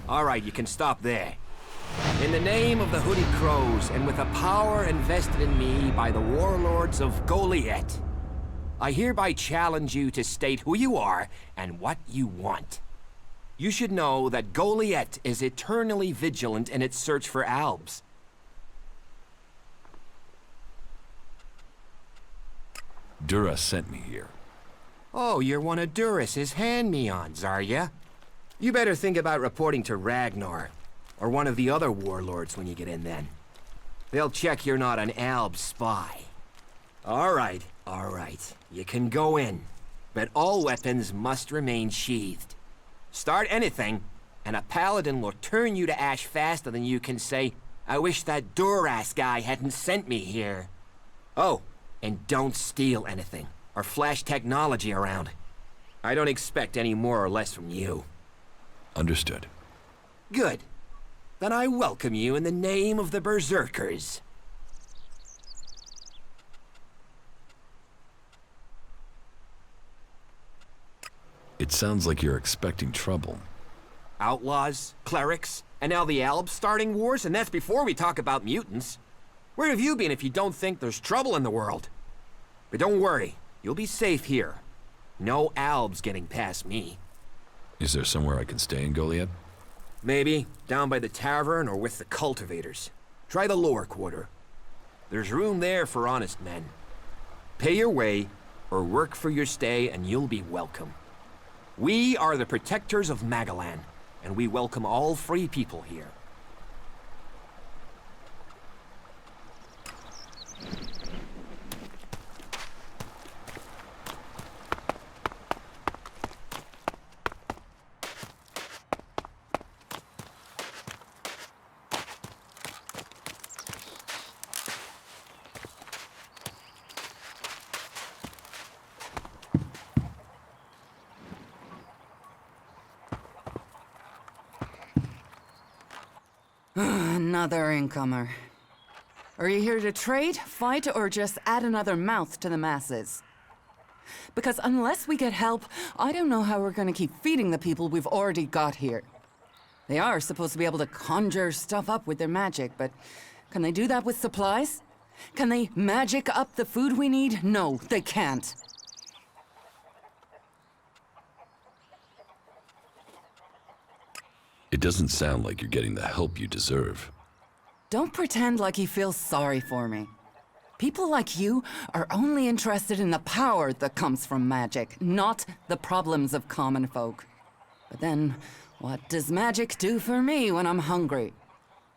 All right, you can stop there. In the name of the Hooded Crows, and with a power invested in me by the warlords of Goliath, I hereby challenge you to state who you are and what you want. You should know that Goliath is eternally vigilant in its search for albs. Dura sent me here. Oh, you're one of Duras's hand-me-ons, are ya? You better think about reporting to Ragnar, or one of the other warlords when you get in then. They'll check you're not an Alb spy. All right. You can go in, but all weapons must remain sheathed. Start anything, and a paladin will turn you to ash faster than you can say, "I wish that Duras guy hadn't sent me here." Oh, and don't steal anything, or flash technology around. I don't expect any more or less from you. Understood. Good. Then I welcome you in the name of the Berserkers. It sounds like you're expecting trouble. Outlaws, clerics, and now the Albs starting wars, and that's before we talk about mutants. Where have you been if you don't think there's trouble in the world? But don't worry, you'll be safe here. No Albs getting past me. Is there somewhere I can stay in Goliath? Maybe down by the tavern or with the cultivators. Try the lower quarter. There's room there for honest men. Pay your way or work for your stay and you'll be welcome. We are the protectors of Magalan, and we welcome all free people here. Another incomer. Are you here to trade, fight, or just add another mouth to the masses? Because unless we get help, I don't know how we're gonna keep feeding the people we've already got here. They are supposed to be able to conjure stuff up with their magic, but can they do that with supplies? Can they magic up the food we need? No, they can't. It doesn't sound like you're getting the help you deserve. Don't pretend like you feel sorry for me. People like you are only interested in the power that comes from magic, not the problems of common folk. But then, what does magic do for me when I'm hungry?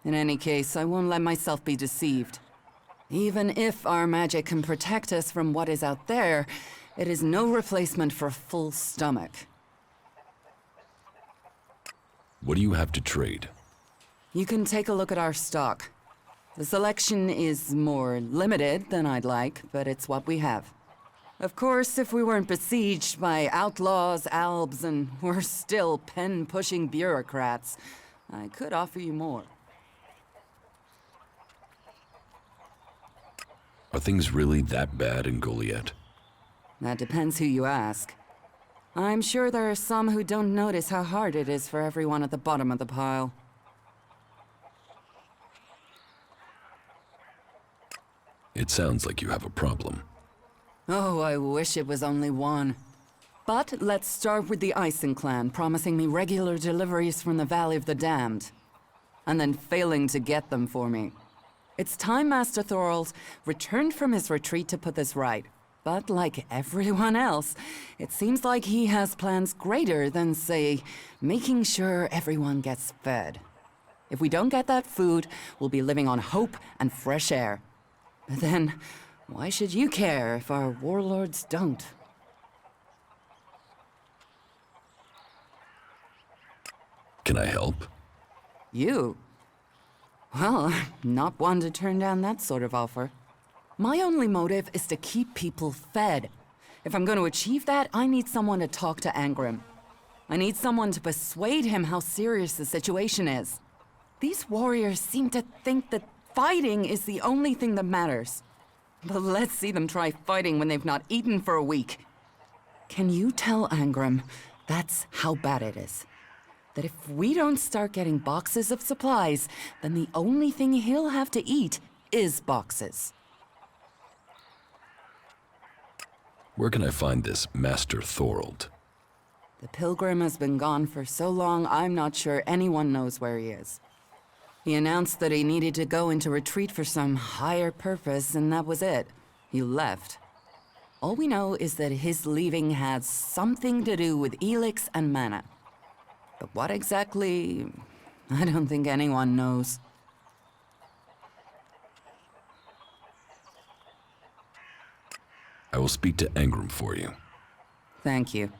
In any case, I won't let myself be deceived. Even if our magic can protect us from what is out there, it is no replacement for a full stomach. What do you have to trade? You can take a look at our stock. The selection is more limited than I'd like, but it's what we have. Of course, if we weren't besieged by outlaws, albs, and we're still pen-pushing bureaucrats, I could offer you more. Are things really that bad in Goliath? That depends who you ask. I'm sure there are some who don't notice how hard it is for everyone at the bottom of the pile. It sounds like you have a problem. Oh, I wish it was only one. But let's start with the Ison clan promising me regular deliveries from the Valley of the Damned, and then failing to get them for me. It's time Master Thorald returned from his retreat to put this right. But like everyone else, it seems like he has plans greater than, say, making sure everyone gets fed. If we don't get that food, we'll be living on hope and fresh air. But then, why should you care if our warlords don't? Can I help? You? Well, I'm not one to turn down that sort of offer. My only motive is to keep people fed. If I'm going to achieve that, I need someone to talk to Angrim. I need someone to persuade him how serious the situation is. These warriors seem to think that fighting is the only thing that matters. But let's see them try fighting when they've not eaten for a week. Can you tell Angrim that's how bad it is? that if we don't start getting boxes of supplies, then the only thing he'll have to eat is boxes. Where can I find this Master Thorold? The Pilgrim has been gone for so long, I'm not sure anyone knows where he is. He announced that he needed to go into retreat for some higher purpose, and that was it. He left. All we know is that his leaving had something to do with ELEX and mana. But what exactly, I don't think anyone knows. I will speak to Engram for you. Thank you.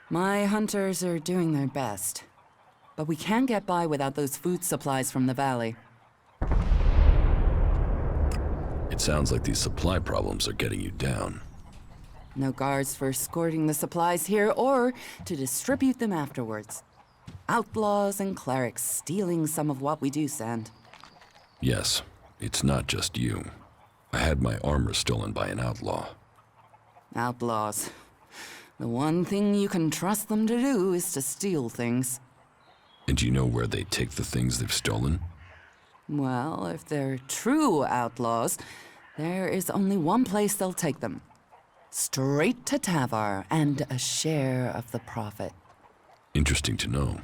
My hunters are doing their best. But we can't get by without those food supplies from the valley. It sounds like these supply problems are getting you down. No guards for escorting the supplies here or to distribute them afterwards. Outlaws and clerics stealing some of what we do send. Yes, it's not just you. I had my armor stolen by an outlaw. Outlaws. The one thing you can trust them to do is to steal things. And do you know where they take the things they've stolen? Well, if they're true outlaws, there is only one place they'll take them. Straight to Tavar and a share of the profit. Interesting to know.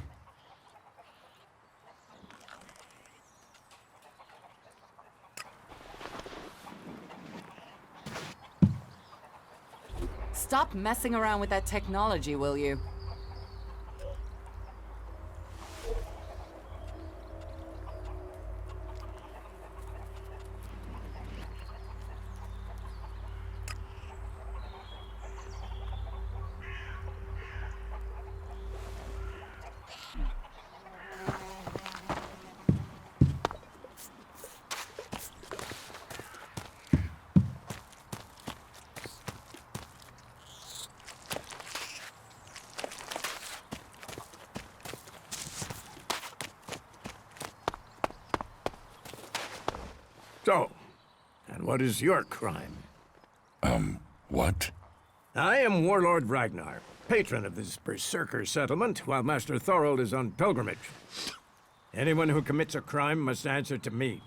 Stop messing around with that technology, will you? So, and what is your crime? What? I am Warlord Ragnar, patron of this berserker settlement, while Master Thorold is on pilgrimage. Anyone who commits a crime must answer to me.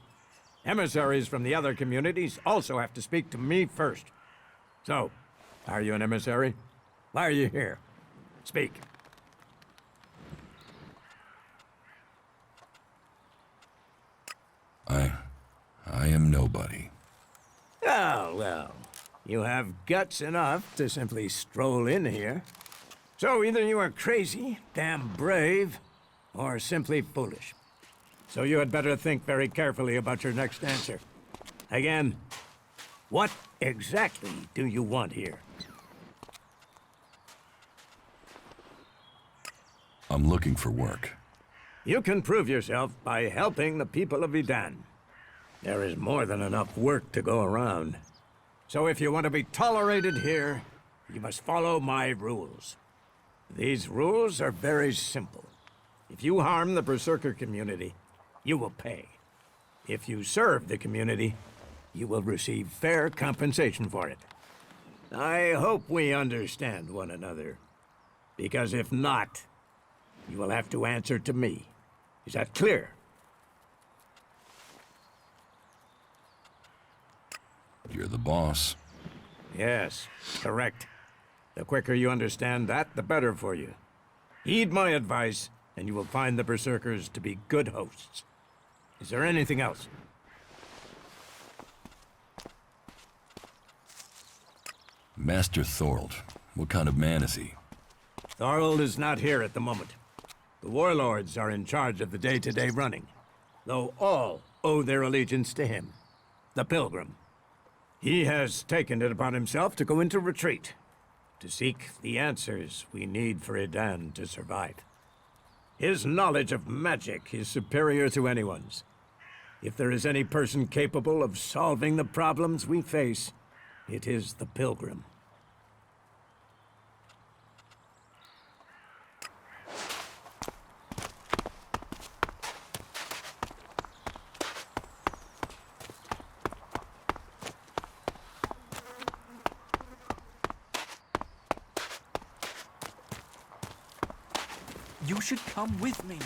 Emissaries from the other communities also have to speak to me first. So, are you an emissary? Why are you here? Speak. I am nobody. Oh, well. You have guts enough to simply stroll in here. So either you are crazy, damn brave, or simply foolish. So you had better think very carefully about your next answer. Again, what exactly do you want here? I'm looking for work. You can prove yourself by helping the people of Edan. There is more than enough work to go around. So if you want to be tolerated here, you must follow my rules. These rules are very simple. If you harm the Berserker community, you will pay. If you serve the community, you will receive fair compensation for it. I hope we understand one another. Because if not, you will have to answer to me. Is that clear? You're the boss. Yes, correct. The quicker you understand that, the better for you. Heed my advice, and you will find the Berserkers to be good hosts. Is there anything else? Master Thorold. What kind of man is he? Thorold is not here at the moment. The warlords are in charge of the day-to-day running, though all owe their allegiance to him, the Pilgrim. He has taken it upon himself to go into retreat, to seek the answers we need for Edan to survive. His knowledge of magic is superior to anyone's. If there is any person capable of solving the problems we face, it is the Pilgrim. You should come with me.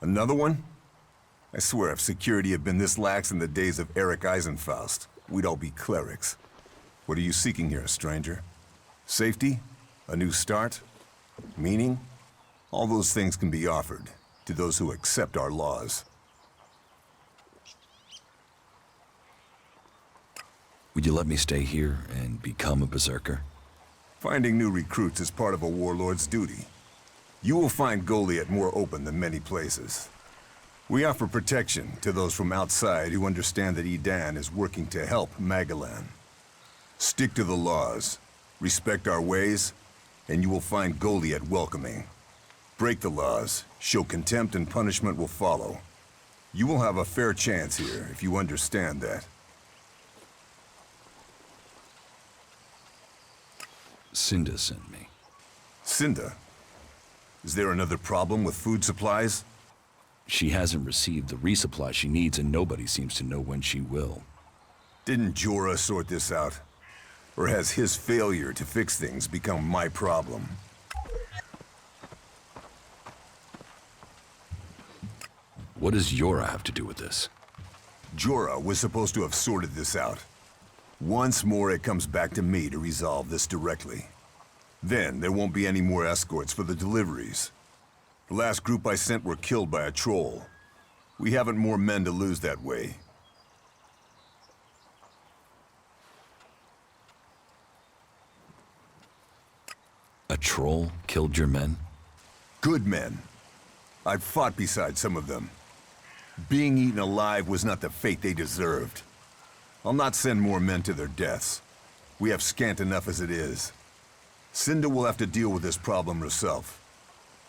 Another one? I swear if security had been this lax in the days of Eric Eisenfaust, we'd all be clerics. What are you seeking here, stranger? Safety? A new start? Meaning? All those things can be offered to those who accept our laws. Would you let me stay here and become a berserker? Finding new recruits is part of a warlord's duty. You will find Goliath more open than many places. We offer protection to those from outside who understand that Edan is working to help Magalan. Stick to the laws, respect our ways, and you will find Goliath welcoming. Break the laws, show contempt, and punishment will follow. You will have a fair chance here if you understand that. Cinda sent me. Cinda? Is there another problem with food supplies? She hasn't received the resupply she needs, and nobody seems to know when she will. Didn't Jorah sort this out? Or has his failure to fix things become my problem? What does Jorah have to do with this? Jorah was supposed to have sorted this out. Once more, it comes back to me to resolve this directly. Then, there won't be any more escorts for the deliveries. The last group I sent were killed by a troll. We haven't more men to lose that way. A troll killed your men? Good men. I've fought beside some of them. Being eaten alive was not the fate they deserved. I'll not send more men to their deaths. We have scant enough as it is. Cinda will have to deal with this problem herself.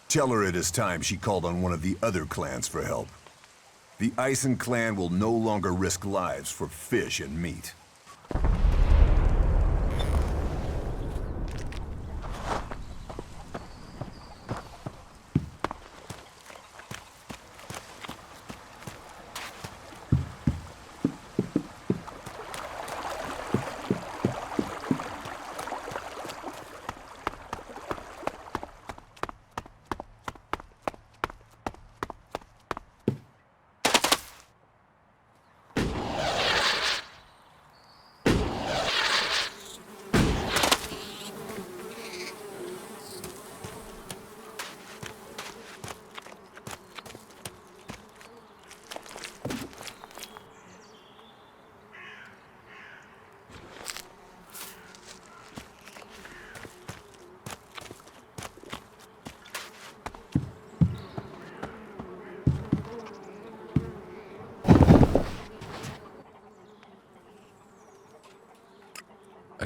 Tell her it is time she called on one of the other clans for help. The Eisen clan will no longer risk lives for fish and meat.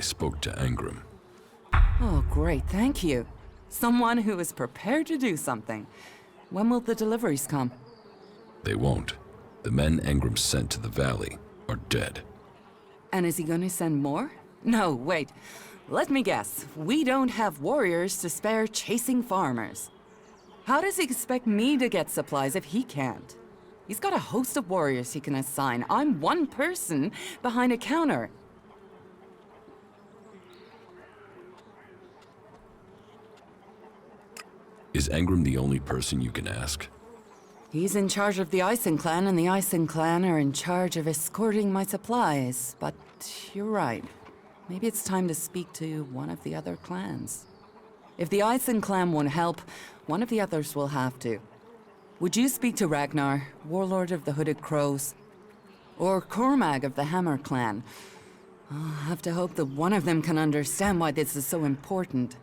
spoke to Angram. Oh, great, thank you. Someone who is prepared to do something. When will the deliveries come? They won't. The men Angram sent to the valley are dead. And is he going to send more? No, wait. Let me guess. We don't have warriors to spare chasing farmers. How does he expect me to get supplies if he can't? He's got a host of warriors he can assign. I'm one person behind a counter. Is Angram the only person you can ask? He's in charge of the Ison clan, and the Ison clan are in charge of escorting my supplies. But you're right. Maybe it's time to speak to one of the other clans. If the Ison clan won't help, one of the others will have to. Would you speak to Ragnar, warlord of the Hooded Crows? Or Cormag of the Hammer clan? I'll have to hope that one of them can understand why this is so important.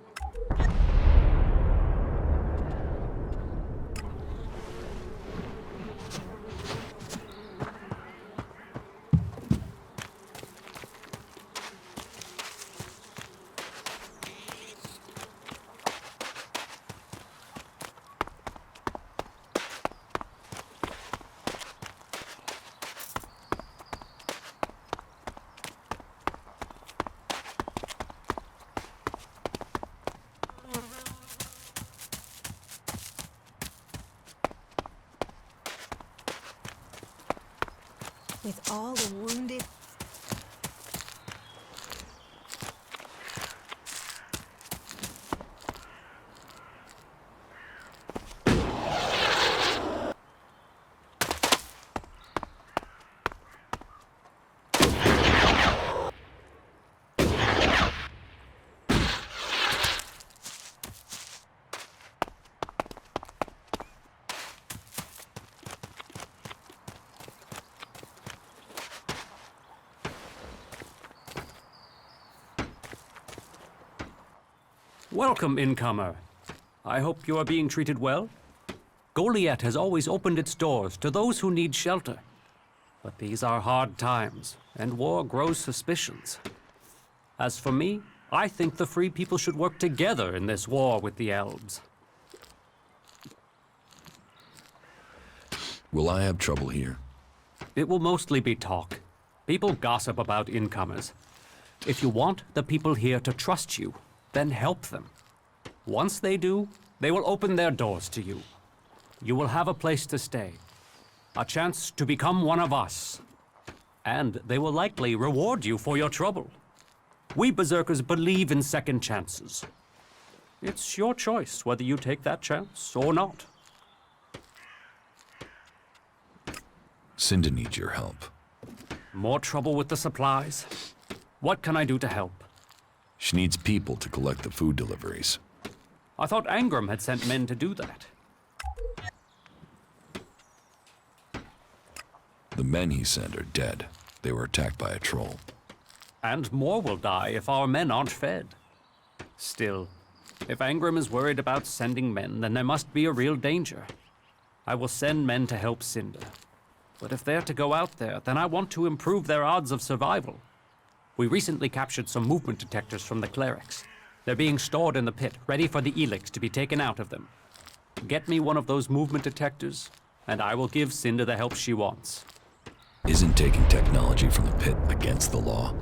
With all the wounded... Welcome, incomer. I hope you are being treated well. Goliath has always opened its doors to those who need shelter. But these are hard times, and war grows suspicions. As for me, I think the free people should work together in this war with the elves. Will I have trouble here? It will mostly be talk. People gossip about incomers. If you want the people here to trust you, then help them. Once they do, they will open their doors to you. You will have a place to stay, a chance to become one of us. And they will likely reward you for your trouble. We Berserkers believe in second chances. It's your choice whether you take that chance or not. Cinda needs your help. More trouble with the supplies? What can I do to help? She needs people to collect the food deliveries. I thought Angram had sent men to do that. The men he sent are dead. They were attacked by a troll. And more will die if our men aren't fed. Still, if Angram is worried about sending men, then there must be a real danger. I will send men to help Cinda. But if they're to go out there, then I want to improve their odds of survival. We recently captured some movement detectors from the clerics. They're being stored in the pit, ready for the ELEX to be taken out of them. Get me one of those movement detectors, and I will give Cinda the help she wants. Isn't taking technology from the pit against the law?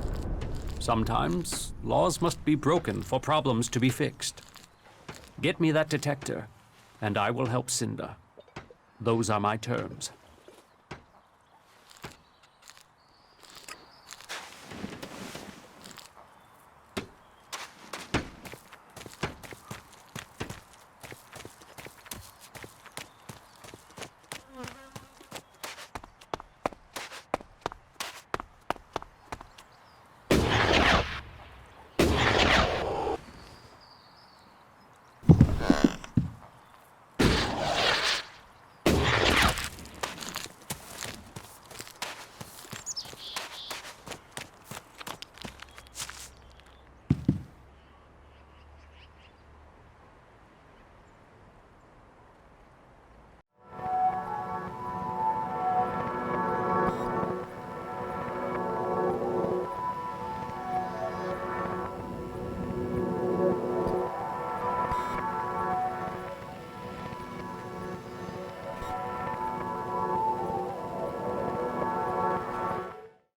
Sometimes, laws must be broken for problems to be fixed. Get me that detector, and I will help Cinda. Those are my terms.